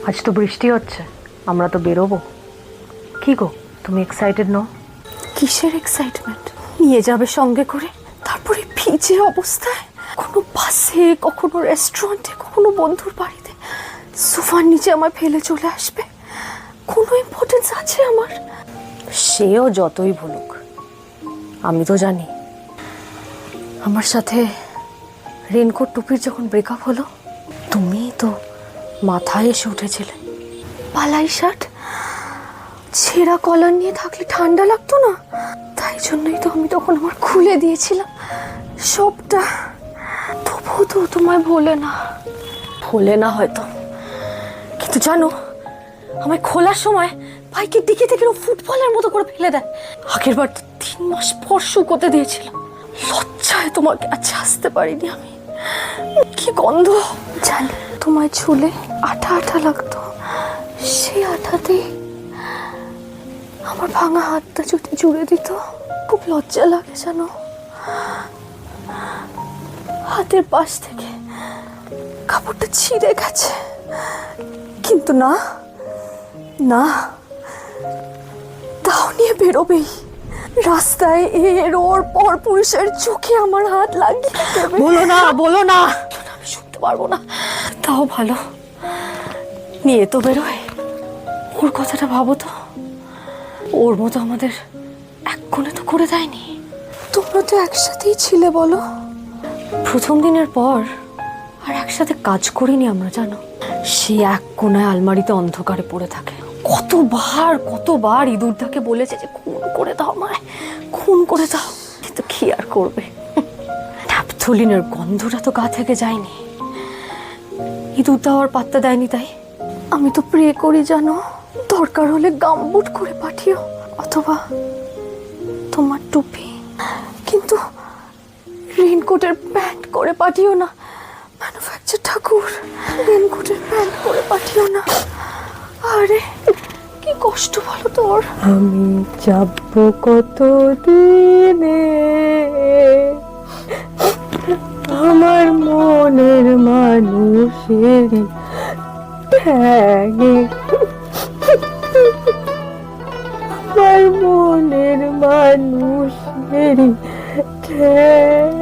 আজ তো বৃষ্টি হচ্ছে, আমরা তো বেরোবো। কি গো, তুমি এক্সাইটেড নও? কিসের এক্সাইটমেন্ট? নিয়ে যাবে সঙ্গে করে, তারপরে ভিজে অবস্থায় কখনো বাসে, কখনো রেস্টুরেন্টে, কখনো বন্ধুর বাড়িতে সোফার নিচে আমার ফেলে চলে আসবে। কোনো ইম্পর্টেন্স আছে আমার? সেও যতই বলুক, আমি তো জানি আমার সাথে রেনকোট টুপির যখন ব্রেকআপ হলো, তুমি তো মাথায় এসে উঠেছিলে। পালাই শার্ট, ছেঁড়া কলার নিয়ে থাকলে ঠান্ডা লাগতো না, তাই জন্যই তো আমি তখন আমার খুলে দিয়েছিলাম সবটা। তবুও তো তোমায় ভোলে না হয়তো, কিন্তু জানো আমায় খোলার সময় বাইকের দিকে থেকে ফুটবলের মতো করে ফেলে দেয়। আগের বার তো 3 মাস পর শুকোতে দিয়েছিলাম। লজ্জায় তোমাকে আজ আসতে পারিনি আমি। কি গন্ধ জানি, তোমায় ছুলে আঠা আঠা লাগতো, সেই আঠাতেই আমার ভাঙা হাতটা যদি জুড়ে দিত, খুব লজ্জা লাগে জানো। হাতের পাশ থেকে কাপড়টা ছিঁড়ে গেছে, কিন্তু না না, তাও নিয়ে বেরোবেই। রাস্তায় এর ওর পর পুরুষের চোখে আমার হাত লাগিয়ে দেবে। বলো না, আমি শুনতে পারবো না। তাও ভালো, নিয়ে তো বেরোয়। ওর কথাটা ভাবো তো, ওর মতো আমাদের এক কোণে তো করে দেয়নি। তোমরা তো একসাথেই ছিলে বলো। প্রথম দিনের পর আর একসাথে কাজ করিনি আমরা, জানো। সে এক কোণায় আলমারিতে অন্ধকারে পড়ে থাকে। কতবার ইঁদুরদাকে বলেছে যে খুন করে দাও আমায়, খুন করে দাও, কিন্তু কি আর করবে, ন্যাপথলিনের গন্ধটা তো গা থেকে যায়নি। ইঁদুরদা আর পাত্তা দেয়নি, তাই আমি তো প্রে করি জানো, দরকার হলে গামবুট করে পাঠিও, অথবা তোমার টুপি, কিন্তু রেনকোটের প্যান্ট করে পাঠিও না। ম্যানুফ্যাকচার ঠাকুর, রেনকোটের প্যান্ট করে পাঠিও না। আরে কি কষ্ট বলো তোর। আমি যাব কত দিনে আমার মনের মানুষেরই ঠ্যাঙে, আমার মনের মানুষেরই ঠ্যাঙে।